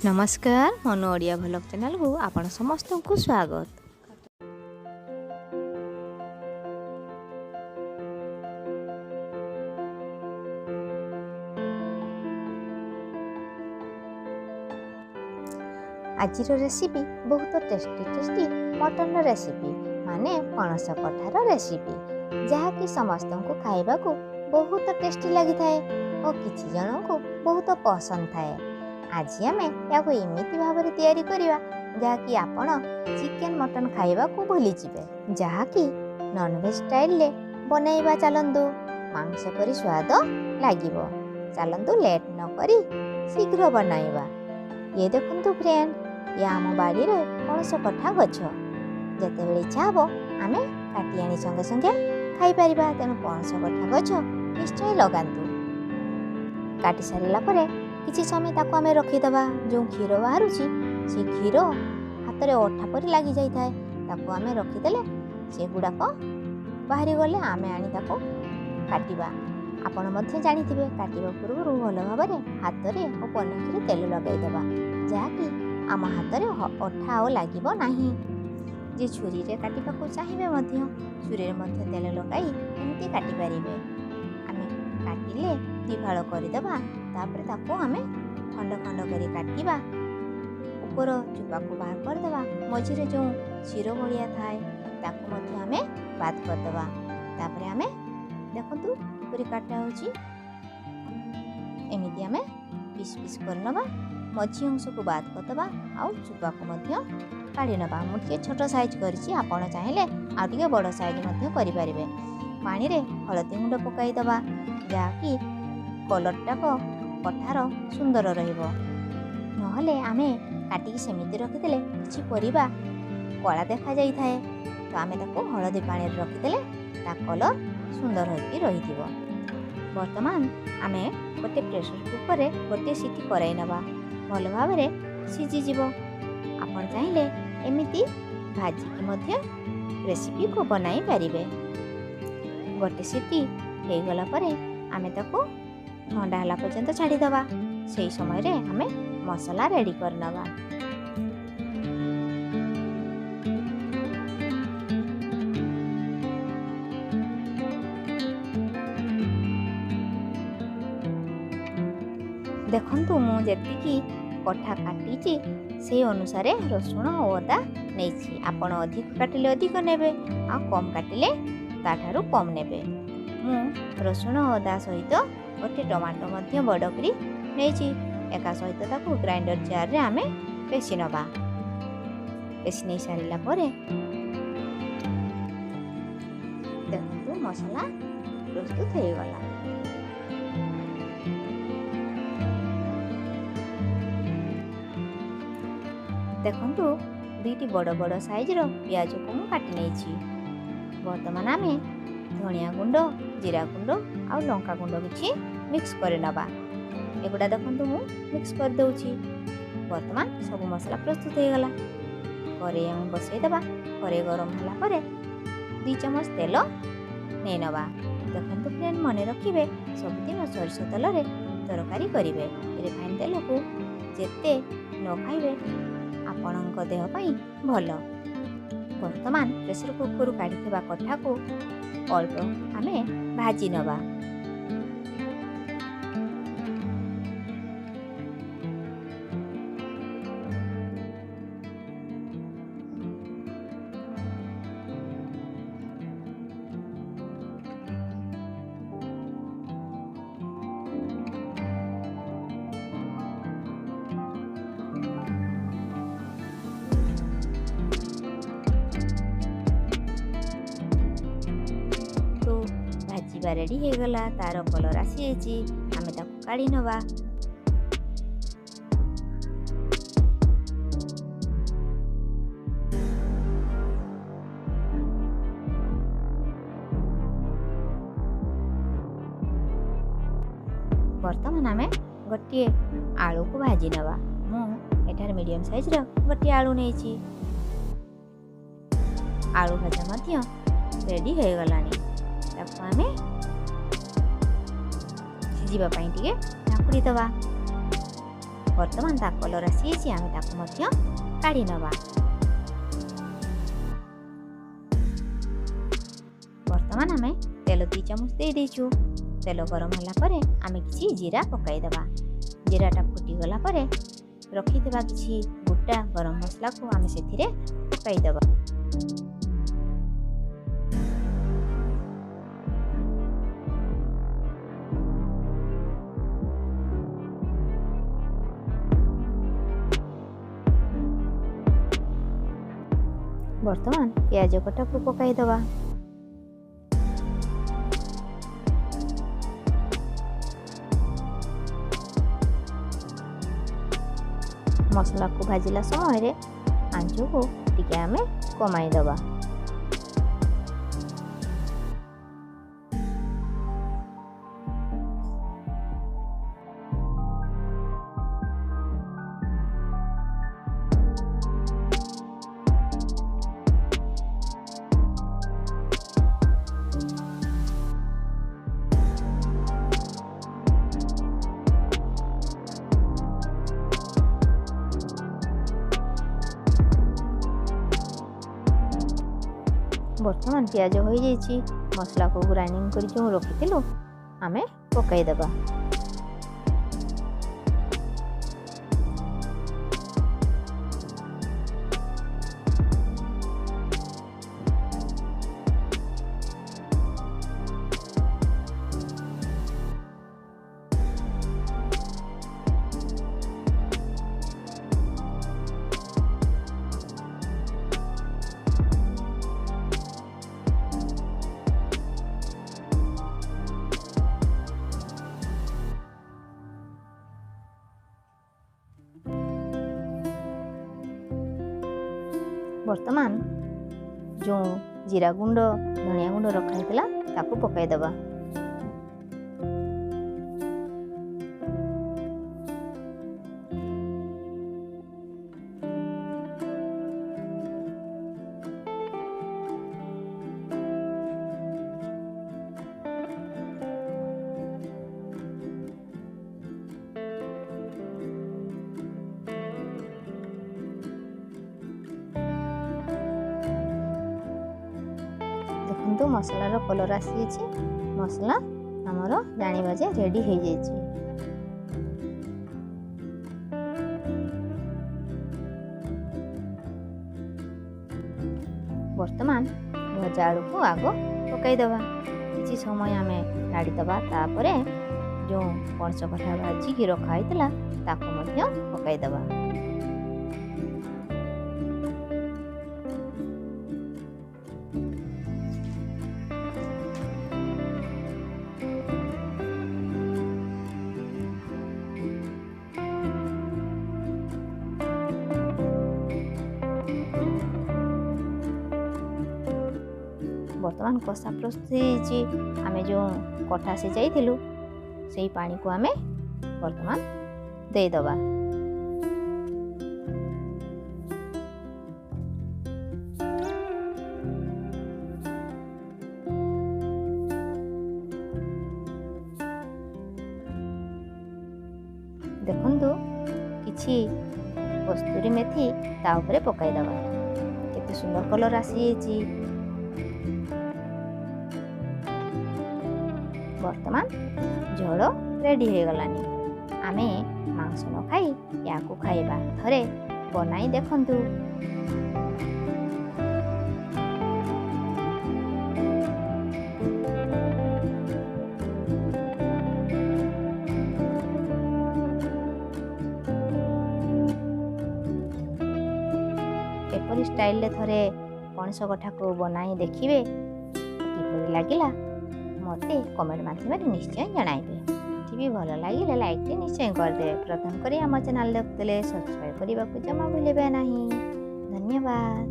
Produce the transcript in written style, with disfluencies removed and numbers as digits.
नमस्कार मनो Odia vlog channel को आपण समस्त को स्वागत। आज रेसिपी बहुत टेस्टी मटन रेसिपी माने पणस कठार रेसिपी जहाँकि समस्त को खाइबा को बहुत टेस्टी लगी थाए और किछि जन को बहुत पसंद थाए। आज आम या एमती भाव में तैयारी करवा जहाँकि आपण चिकेन मटन खाइबा को भूली जिवे जहाँकि नॉनवेज स्टाइल ले बनैबा चलंदु मांस परी स्वाद लागिबो। चलंदु लेट न करी शीघ्र बनैबा। ये देखंतु फ्रेंड ये आम बाड़ी रे पणस कठा गछ जते बेले इच्छा हबो आमे काटी आनी संगे संगे खाई परिबा। तेनु पणस कठा गछ निश्चय लगांतु। काटी सारिला परे किछि समय ताको आमे रखिदबा। जो क्षीर बाहरुछि से क्षीर हाथ रे अठा परी लागि जाई थाए ताको आमे रखिदेले से गुडाक बाहरी गले आमे आनी ताको काटिबा। आपण मध्य जानिथिबे काटिबा पूर्व भल भाबरे हाथ रे ओ पनीर तेल लगाई देबा जहाँकि आम हाथ रे अठा ओ लागिबो नाही। जे छुरी रे काटिबा को चाहिबे मध्य छुरी रे मध्य तेल लगाई एमती काटि परिबे। आमे काटिले दिफाळ करिदबा तापर ताको आमे खंड खंड करी काटिबा। ऊपर चुपा को बाहर करदबा। मझिरे जो क्षीर भलिया थाए ताको मध्य आमे बात करदबा। तापर आमे देखंतु पूरी काटा होची एमिति आमे पीस पीस करनबा। मझी अंश को बात करदबा आउ चुपा को मध्य काढी नबा। मु टिके छोट साइज करछि आपण चाहिले आ टिके बड़ साइज मध्य करि परिबे। पानी रे हळदी गुंड पकाई दबा जाकि कलरटा को कठार सुंदर रहिबो। नहले आमे काटिकी सेमिति रखिदेले किछि परिबा कला देखा जाई थाए तो आमे ताको हळदी पानी रे रखिदेले ता कलर सुंदर होई रहिथिबो। वर्तमान आमे गोटे प्रेशर कुकर रे गोटे सीटी कराई नबा भल भाव रे सिझी जिवो। आपण चाहिले एमिति भाजी की मध्य रेसिपी को बनाई परिबे। गोटे सीटी हे गला परे आमे ताको ठंडा होला पर्यंत छाड़ी दबा। सेही समय रे हमें मसाला रेडी कर नबा। देखंतु मु जेतिकी कठा काटीची से अनुसार रसुण और अदा नेछि। आपण अधिक काटिले अधिक नेबे आ कम काटिले ताठारु कम नेबे। मु रसुण अदा सहित गोटे टमाटो मध्य बड़ करी नेछि। एका सहित ताकू ग्राइंडर जार रे आमे पेसी नबा। पेसी नै सारिला परे देखंतु मसाला प्रस्तुत हो गला। देखंतु दुईटी बड़ बड़ साइज रो प्याज को मु काटी नेछि। वर्तमान आमे धनिया गुंड जीरा गुंड आ लंका गुंड किछि मिक्स करे नबा। एगुडा देखंतु मु मिक्स कर दउछि। वर्तमान सब मसाला प्रस्तुत हो गला। करे हम बसई दबा। करे गरम होला परे 2 चम्मच तेल नै नबा। देखंतु फ्रेंड मने रखिबे सब दिन सरसो तेल रे तरकारी करिवे। रिफाइन तेल को जेते न खाइबे आपणक देह पई भलो। वर्तमान प्रेशर कुकर काढिथिबा कठा को अल्प आमे भाजी नबा। भाजीबा रेडी हो गला। तार कलर आसी जाइछि। आमे ताको काढी नबा। वर्तमान आमे गोटे आलू को भाजी नबा। मु एठार मीडियम साइज रो गोटे आलू नेछि। आलू भाजा मध्य रेडी हो गलानी। ताको आमे सिझिबा पई टिके ढाकुड़ी दबा। ବର୍ତ୍ତମାନ ତା କଲର୍ ଆସିଯାଇଛି, ଆମେ ତାକୁ ମଧ୍ୟ କାଢ଼ି ନେବା। ବର୍ତ୍ତମାନ ଆମେ ତେଲ 2 ଚାମଚ ଦେଇଦେଇଛୁ। ତେଲ ଗରମ ହେଲା ପରେ ଆମେ କିଛି ଜିରା ପକାଇଦେବା। ଜିରାଟା ଫୁଟିଗଲା ପରେ ରଖିଥିବା କିଛି ଗୋଟା ଗରମ ମସଲାକୁ ଆମେ ସେଥିରେ ପକାଇଦେବା। ବର୍ତ୍ତମାନ ପିଆଜ କଟାକୁ ପକାଇଦେବା। ମସଲାକୁ ଭାଜିଲା ସମୟରେ ଆଞ୍ଚକୁ ଟିକେ ଆମେ କମାଇଦେବା। ବର୍ତ୍ତମାନ ପିଆଜ ହୋଇଯାଇଛି। ମସଲାକୁ ଗ୍ରାଇଣ୍ଡିଂ କରି ଯେଉଁ ରଖିଥିଲୁ ଆମେ ପକାଇଦେବା। ବର୍ତ୍ତମାନ ଯେଉଁ ଜିରା ଗୁଣ୍ଡ, ଧନିଆ ଗୁଣ୍ଡ ରଖା ହେଇଥିଲା ତାକୁ ପକାଇଦେବା। ଦେଖନ୍ତୁ ମସଲାର କଲର୍ ଆସିଯାଇଛି। ମସଲା ଆମର ଜାଣିବା ଯେ ରେଡ଼ି ହେଇଯାଇଛି। ବର୍ତ୍ତମାନ ଭଜା ଆଳୁକୁ ଆଗ ପକାଇଦେବା। କିଛି ସମୟ ଆମେ କାଢ଼ିଦେବା। ତାପରେ ଯେଉଁ ପଣସ କଠା ଭାଜିକି ରଖା ହେଇଥିଲା ତାକୁ ମଧ୍ୟ ପକାଇଦେବା। ବର୍ତ୍ତମାନ କଷା ପ୍ରସ୍ତୁତ ହେଇଛି। ଆମେ ଯେଉଁ କଠା ସିଝାଇଥିଲୁ ସେଇ ପାଣିକୁ ଆମେ ବର୍ତ୍ତମାନ ଦେଇଦେବା। ଦେଖନ୍ତୁ କିଛି କସ୍ତୁରୀ ମେଥି ତା ଉପରେ ପକାଇଦେବା। କେତେ ସୁନ୍ଦର କଲର୍ ଆସିଯାଇଛି। ବର୍ତ୍ତମାନ ଝୋଳ ରେଡ଼ି ହେଇଗଲାଣି। ଆମେ ମାଂସ ନ ଖାଇ ୟାକୁ ଖାଇବା। ଥରେ ବନାଇ ଦେଖନ୍ତୁ। ଏପରି ଷ୍ଟାଇଲରେ ଥରେ ପଣସ କଠାକୁ ବନାଇ ଦେଖିବେ। କିପରି ଲାଗିଲା ମୋତେ କମେଣ୍ଟ ମାଧ୍ୟମରେ ନିଶ୍ଚୟ ଜଣାଇବେ। টিভি ଭଲ ଲାଗିଲେ ଲାଇକ୍ଟି ନିଶ୍ଚୟ କରିଦେବେ। ପ୍ରଥମ କରି ଆମ ଚ୍ୟାନେଲ ଦେଖୁଥିଲେ ସବସ୍କ୍ରାଇବ୍ କରିବାକୁ ଜମା ଭୁଲିବେ ନାହିଁ। ଧନ୍ୟବାଦ।